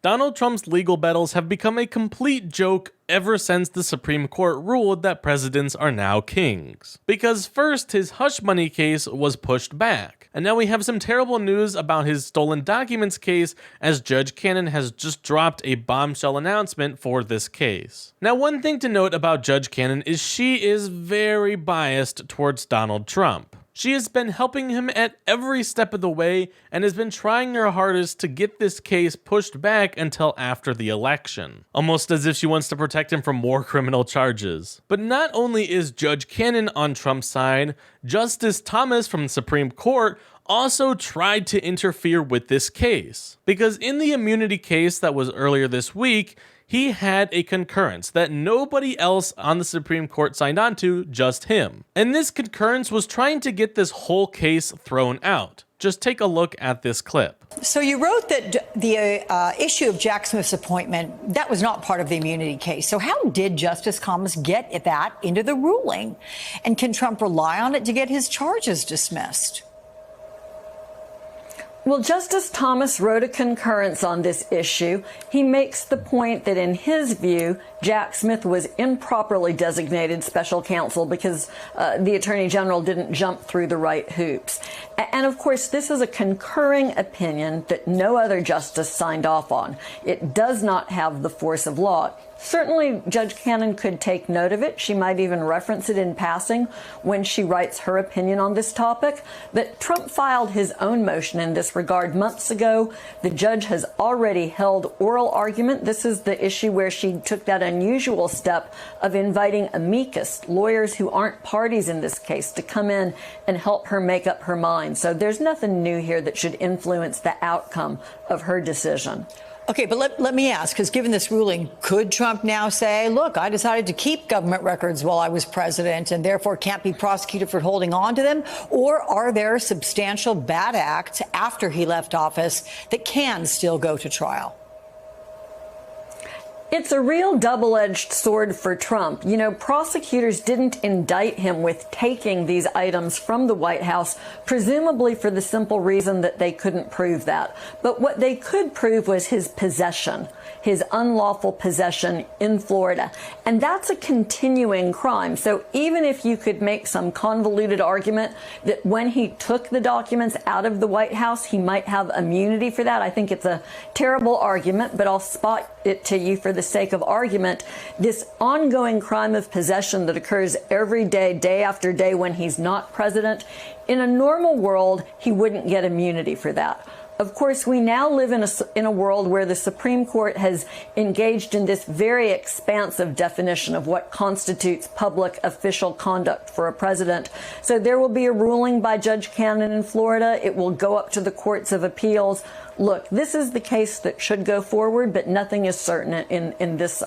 Donald Trump's legal battles have become a complete joke ever since the Supreme Court ruled that presidents are now kings. Because first, his hush money case was pushed back, and now we have some terrible news about his stolen documents case, as Judge Cannon has just dropped a bombshell announcement for this case. Now, one thing to note about Judge Cannon is she is very biased towards Donald Trump. She has been helping him at every step of the way and has been trying her hardest to get this case pushed back until after the election, almost as if she wants to protect him from more criminal charges. But not only is Judge Cannon on Trump's side, Justice Thomas from the Supreme Court also tried to interfere with this case. Because in the immunity case that was earlier this week, he had a concurrence that nobody else on the Supreme Court signed on to, just him. And this concurrence was trying to get this whole case thrown out. Just take a look at this clip. So you wrote that the issue of Jack Smith's appointment, that was not part of the immunity case. So how did Justice Thomas get that into the ruling? And can Trump rely on it to get his charges dismissed? Well, Justice Thomas wrote a concurrence on this issue. He makes the point that in his view, Jack Smith was improperly designated special counsel because the Attorney General didn't jump through the right hoops. And of course, this is a concurring opinion that no other justice signed off on. It does not have the force of law. Certainly, Judge Cannon could take note of it. She might even reference it in passing when she writes her opinion on this topic. But Trump filed his own motion in this regard months ago. The judge has already held oral argument. This is the issue where she took that unusual step of inviting amicus, lawyers who aren't parties in this case, to come in and help her make up her mind. So there's nothing new here that should influence the outcome of her decision. Okay, but let me ask, because given this ruling, could Trump now say, look, I decided to keep government records while I was president and therefore can't be prosecuted for holding on to them? Or are there substantial bad acts after he left office that can still go to trial? It's a real double-edged sword for Trump. You know, prosecutors didn't indict him with taking these items from the White House, presumably for the simple reason that they couldn't prove that. But what they could prove was his possession, his unlawful possession in Florida. And that's a continuing crime. So even if you could make some convoluted argument that when he took the documents out of the White House, he might have immunity for that, I think it's a terrible argument, but I'll spot it to you for the sake of argument. This ongoing crime of possession that occurs every day, day after day when he's not president, in a normal world, he wouldn't get immunity for that. Of course, we now live in a world where the Supreme Court has engaged in this very expansive definition of what constitutes public official conduct for a president. So there will be a ruling by Judge Cannon in Florida. It will go up to the courts of appeals. Look, this is the case that should go forward, but nothing is certain in this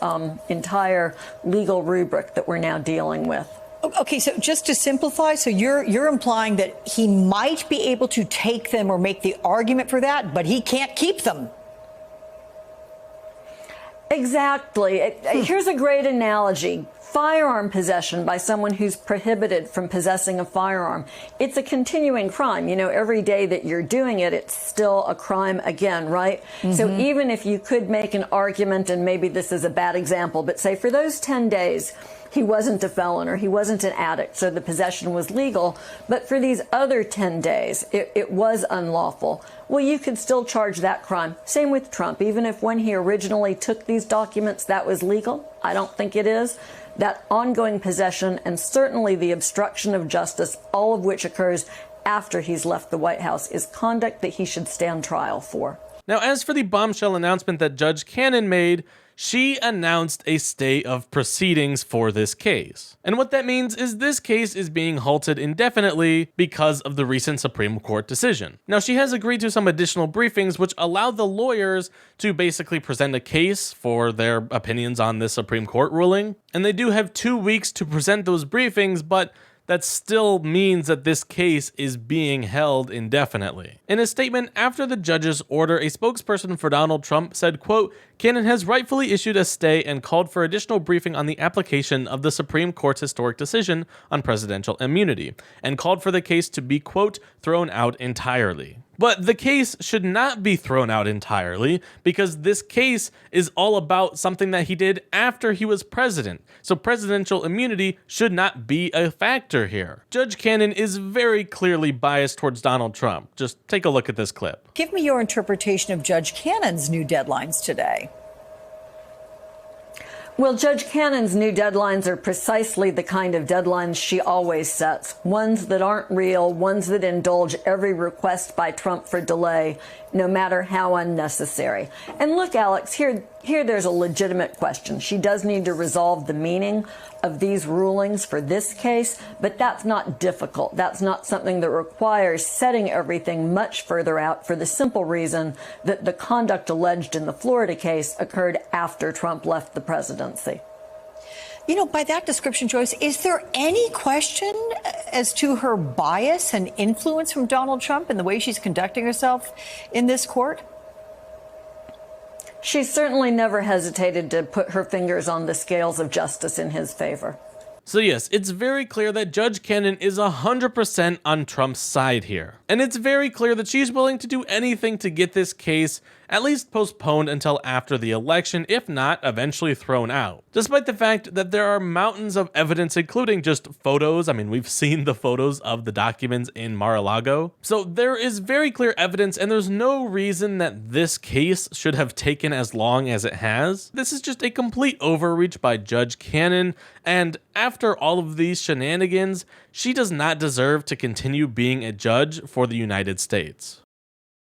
entire legal rubric that we're now dealing with. Okay, so just to simplify, so you're implying that he might be able to take them or make the argument for that, but he can't keep them. Exactly. Here's a great analogy. Firearm possession by someone who's prohibited from possessing a firearm. It's a continuing crime. You know, every day that you're doing it, it's still a crime again, right? Mm-hmm. So even if you could make an argument, and maybe this is a bad example, but say for those 10 days, he wasn't a felon or he wasn't an addict, so the possession was legal. But for these other 10 days, it was unlawful. Well, you could still charge that crime. Same with Trump. Even if when he originally took these documents, that was legal, I don't think it is. That ongoing possession and certainly the obstruction of justice, all of which occurs after he's left the White House, is conduct that he should stand trial for. Now, as for the bombshell announcement that Judge Cannon made, she announced a stay of proceedings for this case. And what that means is this case is being halted indefinitely because of the recent Supreme Court decision. Now, she has agreed to some additional briefings which allow the lawyers to basically present a case for their opinions on this Supreme Court ruling. And they do have 2 weeks to present those briefings, but that still means that this case is being held indefinitely. In a statement after the judge's order, a spokesperson for Donald Trump said, quote, "Cannon has rightfully issued a stay and called for additional briefing on the application of the Supreme Court's historic decision on presidential immunity, and called for the case to be, quote, thrown out entirely." But the case should not be thrown out entirely, because this case is all about something that he did after he was president. So presidential immunity should not be a factor here. Judge Cannon is very clearly biased towards Donald Trump. Just take a look at this clip. Give me your interpretation of Judge Cannon's new deadlines today. Well, Judge Cannon's new deadlines are precisely the kind of deadlines she always sets. Ones that aren't real, ones that indulge every request by Trump for delay, no matter how unnecessary. And look, Alex, here there's a legitimate question. She does need to resolve the meaning of these rulings for this case, but that's not difficult. That's not something that requires setting everything much further out, for the simple reason that the conduct alleged in the Florida case occurred after Trump left the presidency. You know, by that description, Joyce, is there any question as to her bias and influence from Donald Trump in the way she's conducting herself in this court? She certainly never hesitated to put her fingers on the scales of justice in his favor. So yes, it's very clear that Judge Cannon is 100% on Trump's side here. And it's very clear that she's willing to do anything to get this case at least postponed until after the election, if not eventually thrown out. Despite the fact that there are mountains of evidence, including just photos. I mean, we've seen the photos of the documents in Mar-a-Lago. So there is very clear evidence, and there's no reason that this case should have taken as long as it has. This is just a complete overreach by Judge Cannon, and after all of these shenanigans, she does not deserve to continue being a judge for the United States.